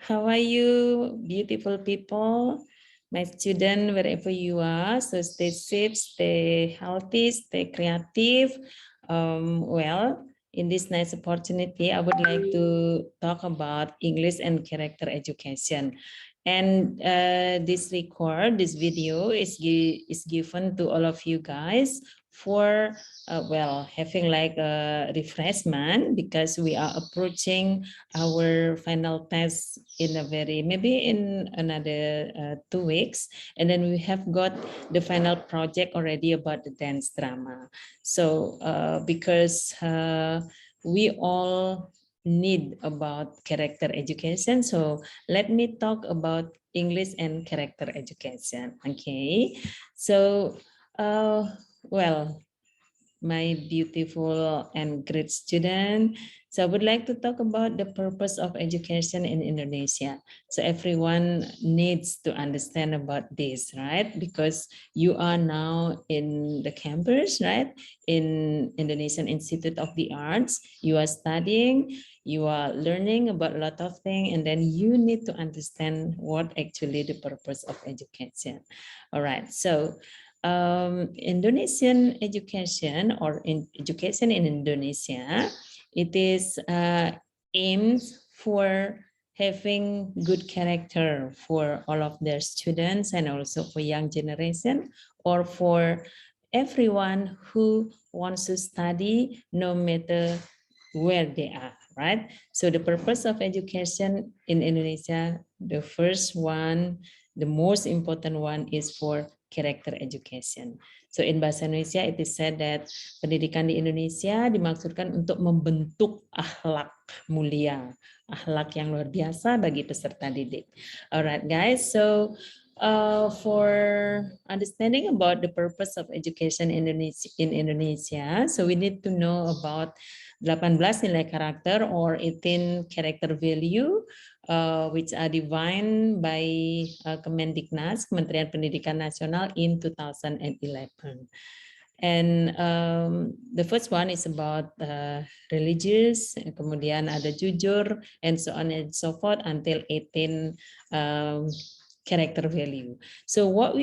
How are you, beautiful people? My student, wherever you are, so stay safe, stay healthy, stay creative. Well, in this nice opportunity, I would like to talk about English and character education. And this video is given to all of you guys for well, having like a refreshment because we are approaching our final test in a very maybe in another 2 weeks, and then we have got the final project already about the dance drama. So because we all need about character education, so let me talk about English and character education. Okay, so well, my beautiful and great student. So I would like to talk about the purpose of education in Indonesia. So everyone needs to understand about this, right? Because you are now in the campus, right? In Indonesian Institute of the Arts, you are studying, you are learning about a lot of things, and then you need to understand what actually the purpose of education. All right, so Indonesian education or in education in Indonesia, it is aimed for having good character for all of their students and also for young generation or for everyone who wants to study no matter where they are, right? So the purpose of education in Indonesia, the first one, the most important one is for character education. So in bahasa Indonesia it is said that pendidikan di Indonesia dimaksudkan untuk membentuk akhlak mulia, akhlak yang luar biasa bagi peserta didik. Alright guys, so for understanding about the purpose of education in Indonesia, so we need to know about 18 nilai karakter or 18 character value which are defined by Kemendiknas, Kementerian Pendidikan Nasional in 2011. And the first one is about religious, kemudian ada jujur, and so on and so forth until 18 character value. So what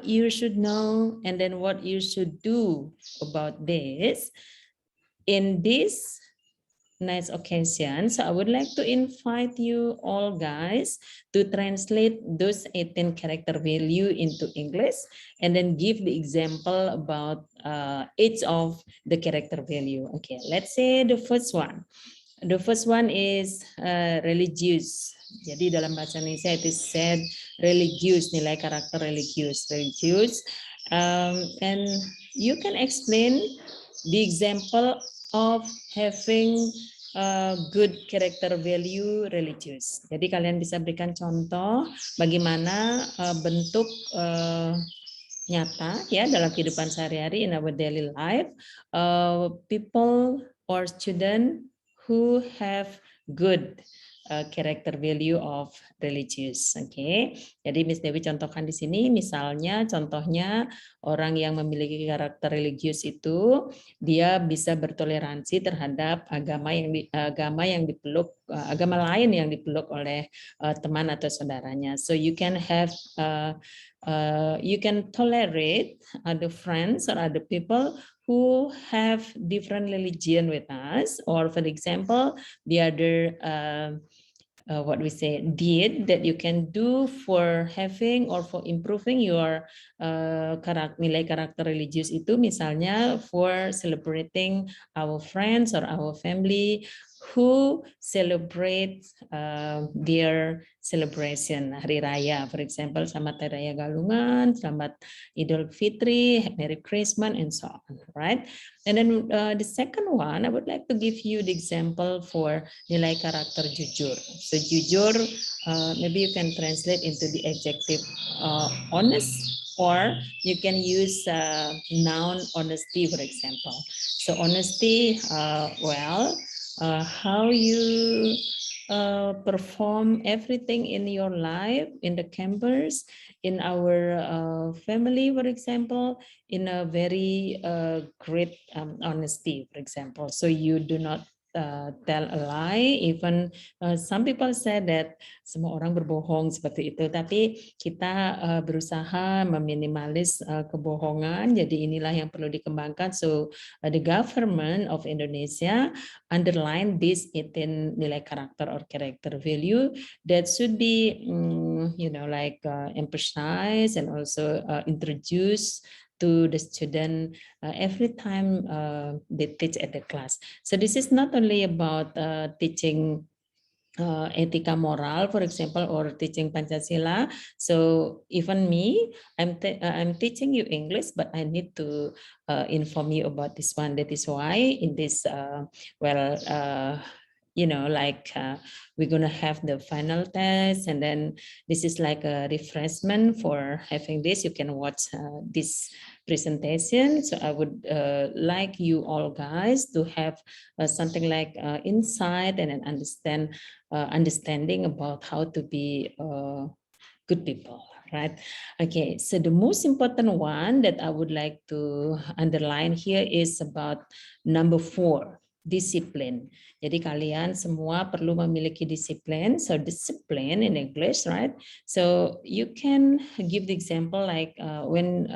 you should know and then what you should do about this in this nice occasion. So I would like to invite you all guys to translate those 18 character value into English and then give the example about each of the character value. Okay, let's say the first one. The first one is religious. Jadi dalam bahasa Indonesia it is said religious, nilai karakter religious. And you can explain the example of having good character value religious. Jadi kalian bisa berikan contoh bagaimana bentuk nyata ya dalam kehidupan sehari-hari in our daily life, people or student who have good character value of religious. Oke, jadi Miss Dewi contohkan di sini, misalnya contohnya orang yang memiliki karakter religius itu dia bisa bertoleransi terhadap agama yang dipeluk, agama lain yang dipeluk oleh teman atau saudaranya. So you can have you can tolerate other friends or other people who have different religion with us, or for example, the other what we say deed that you can do for having or for improving your nilai karakter religius itu, misalnya for celebrating our friends or our family who celebrate their celebration hari raya, for example selamat hari raya Galungan, selamat Idul Fitri, Merry Christmas, and so on, right? And then the second one, I would like to give you the example for nilai karakter jujur. So jujur, maybe you can translate into the adjective honest, or you can use noun honesty, for example. So honesty, well, how you perform everything in your life, in the campus, in our family, for example, in a very great honesty, for example. So you do not tell a lie. Even some people said that semua orang berbohong seperti itu. Tapi kita berusaha meminimalis kebohongan. Jadi inilah yang perlu dikembangkan. So the government of Indonesia underline this 18 nilai karakter or character value that should be, like emphasized and also introduced to the student every time they teach at the class. So this is not only about teaching etika moral, for example, or teaching Pancasila. So even me, I'm teaching you English, but I need to inform you about this one. That is why in this, we're gonna have the final test, and then this is like a refreshment for having this. You can watch this presentation. So I would like you all guys to have something like insight and an understanding about how to be good people, right? Okay, so the most important one that I would like to underline here is about number 4, disiplin. Jadi kalian semua perlu memiliki disiplin. So discipline in English, right? So you can give the example like when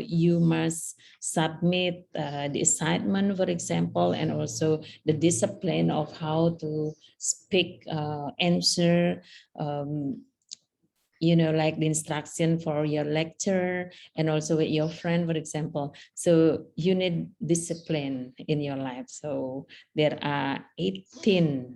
you must submit the assignment, for example, and also the discipline of how to speak, answer, like the instruction for your lecture and also with your friend, for example. So you need discipline in your life. So there are 18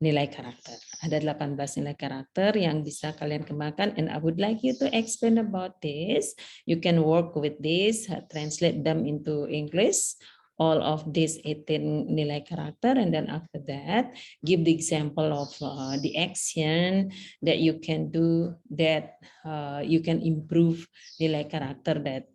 nilai karakter. Ada 18 nilai karakter yang bisa kalian kembangkan, and I would like you to explain about this. You can work with this, translate them into English, all of these 18 nilai karakter, and then after that, give the example of the action that you can do that you can improve nilai karakter, that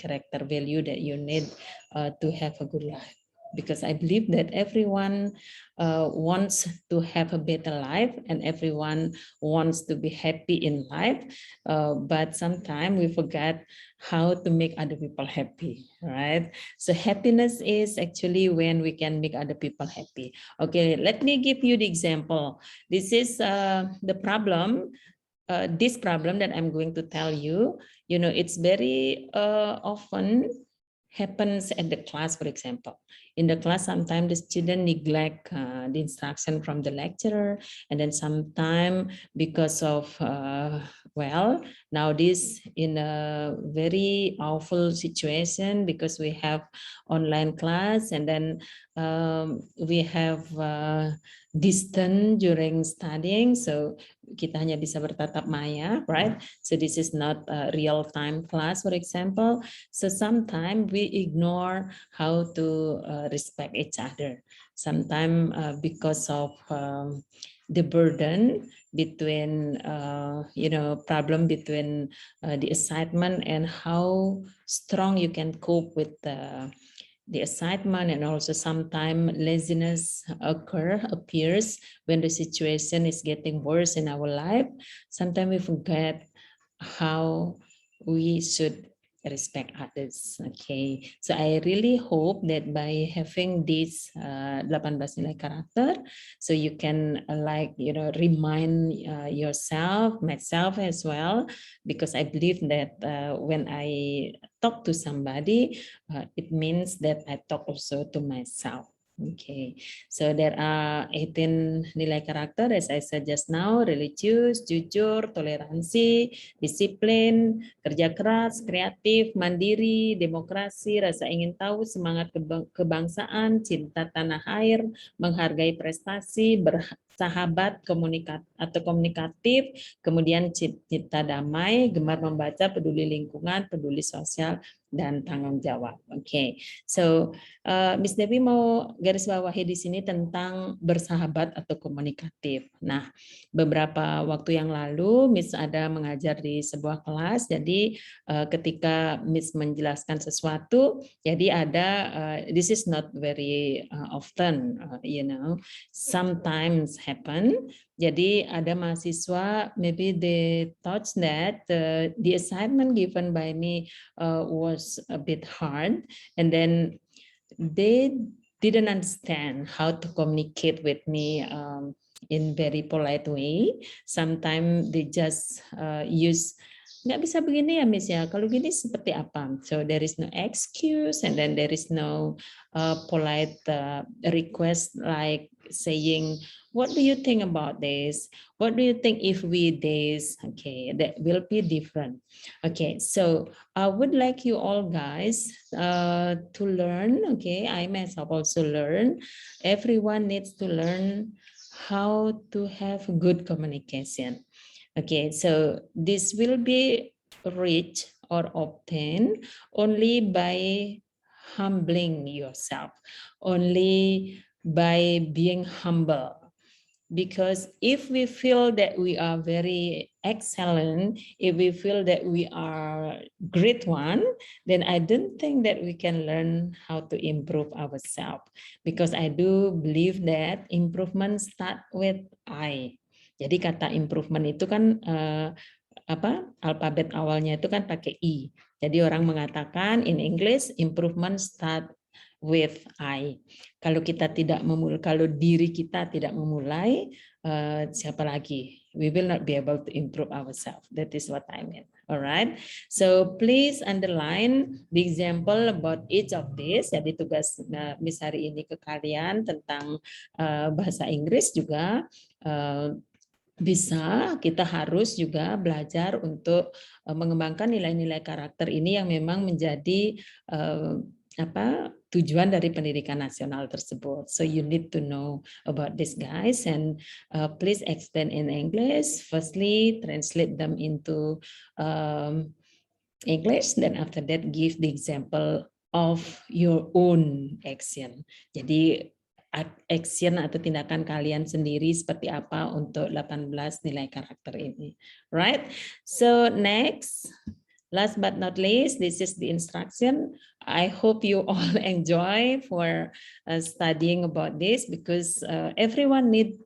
character value that you need to have a good life. Because I believe that everyone wants to have a better life and everyone wants to be happy in life, but sometimes we forget how to make other people happy, right? So happiness is actually when we can make other people happy. Okay, let me give you the example. This is the problem. This problem that I'm going to tell you, it's very often happens at the class, for example. In the class, sometimes the student neglect the instruction from the lecturer, and then sometimes because of, now this in a very awful situation because we have online class, and then we have distance during studying, so kita hanya bisa bertatap maya, right? So this is not a real-time class, for example. So sometimes we ignore how to respect each other. Sometimes because of the burden between, problem between the assignment and how strong you can cope with the assignment, and also sometimes laziness appears when the situation is getting worse in our life. Sometimes we forget how we should respect others. Okay, so I really hope that by having this 18 nilai karakter, so you can remind yourself, myself as well, because I believe that when I talk to somebody, it means that I talk also to myself. Okay, so there are 18 nilai karakter, as I said just now: religius, jujur, toleransi, disiplin, kerja keras, kreatif, mandiri, demokrasi, rasa ingin tahu, semangat kebangsaan, cinta tanah air, menghargai prestasi, bersahabat, komunikatif, kemudian cipta damai, gemar membaca, peduli lingkungan, peduli sosial, dan tanggung jawab. Okay, so Miss Devi mau garis bawahi di sini tentang bersahabat atau komunikatif. Nah, beberapa waktu yang lalu Miss ada mengajar di sebuah kelas, jadi ketika Miss menjelaskan sesuatu, jadi ada this is not very often, sometimes happen. Jadi ada mahasiswa, maybe they thought that the assignment given by me was a bit hard, and then they didn't understand how to communicate with me in very polite way. Sometimes they just use, nggak bisa begini ya Miss ya, kalau gini seperti apa? So there is no excuse, and then there is no polite request like saying, what do you think about this? What do you think if we this? Okay, that will be different. Okay, so I would like you all guys to learn. Okay, I myself also learn. Everyone needs to learn how to have good communication. Okay, so this will be reached or obtained only by humbling yourself, only by being humble. Because if we feel that we are very excellent, if we feel that we are great one, then I don't think that we can learn how to improve ourselves. Because I do believe that improvement start with I. Jadi kata improvement itu kan alfabet awalnya itu kan pakai I. Jadi orang mengatakan in English improvement start with I. Kalau kita tidak memulai, kalau diri kita tidak memulai, siapa lagi? We will not be able to improve ourselves. That is what I mean. Alright. So please underline the example about each of this. Jadi tugas Miss hari ini ke kalian tentang bahasa Inggris juga. Bisa, kita harus juga belajar untuk mengembangkan nilai-nilai karakter ini yang memang menjadi tujuan dari pendidikan nasional tersebut. So you need to know about this, guys, and please explain in English. Firstly, translate them into English, then after that give the example of your own action. Jadi action atau tindakan kalian sendiri seperti apa untuk 18 nilai karakter ini. Right? So next, last but not least, this is the instruction. I hope you all enjoy for studying about this, because everyone needs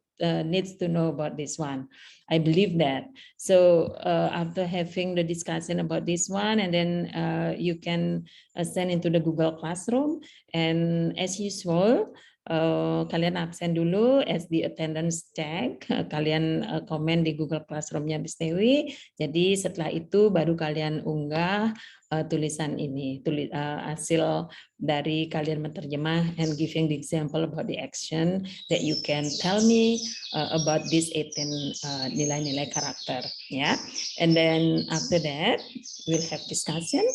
to know about this one. I believe that. So after having the discussion about this one, and then you can send into the Google Classroom, and as usual, kalian absen dulu as the attendance check, kalian komen di Google Classroom-nya Miss Dewi. Jadi setelah itu baru kalian unggah tulisan ini, hasil dari kalian menerjemah and giving the example about the action that you can tell me about this 18 nilai-nilai karakter, ya. And then after that we'll have discussion,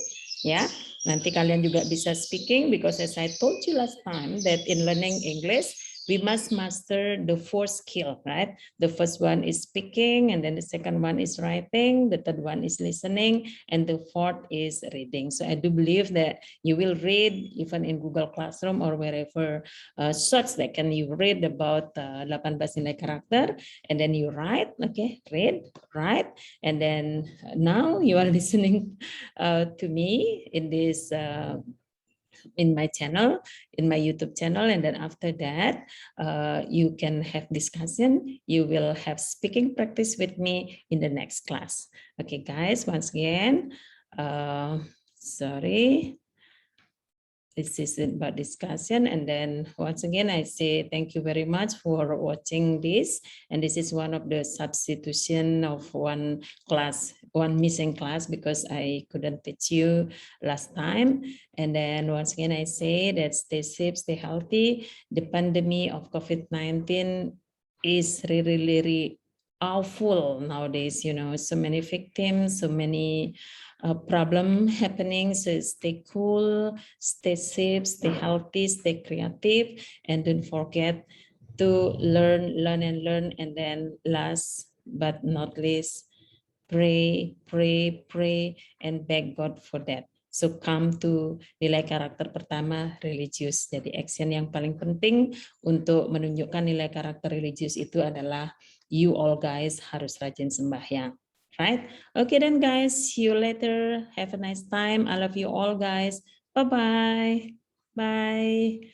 ya. Nanti kalian juga bisa speaking, because as I told you last time that in learning English we must master the 4 skill, right? The first one is speaking, and then the second one is writing, the third one is listening, and the fourth is reading. So I do believe that you will read even in Google Classroom or wherever such that can you read about 18 nilai karakter, and then you write, okay, read, write, and then now you are listening to me in this in my channel, in my YouTube channel, and then after that you can have discussion. You will have speaking practice with me in the next class. Okay, guys, once again, sorry. This is about discussion, and then once again I say thank you very much for watching this, and this is one of the substitution of one missing class because I couldn't teach you last time. And then once again I say that stay safe, stay healthy. The pandemic of COVID-19 is really awful nowadays, you know, so many victims, so many problem happening. So stay cool, stay safe, stay healthy, stay creative, and don't forget to learn, and then last but not least, pray, and beg God for that. So come to nilai karakter pertama, religius. Jadi action yang paling penting untuk menunjukkan nilai karakter religius itu adalah you all guys harus rajin sembahyang. Right? Okay then guys, see you later. Have a nice time. I love you all guys. Bye-bye. Bye.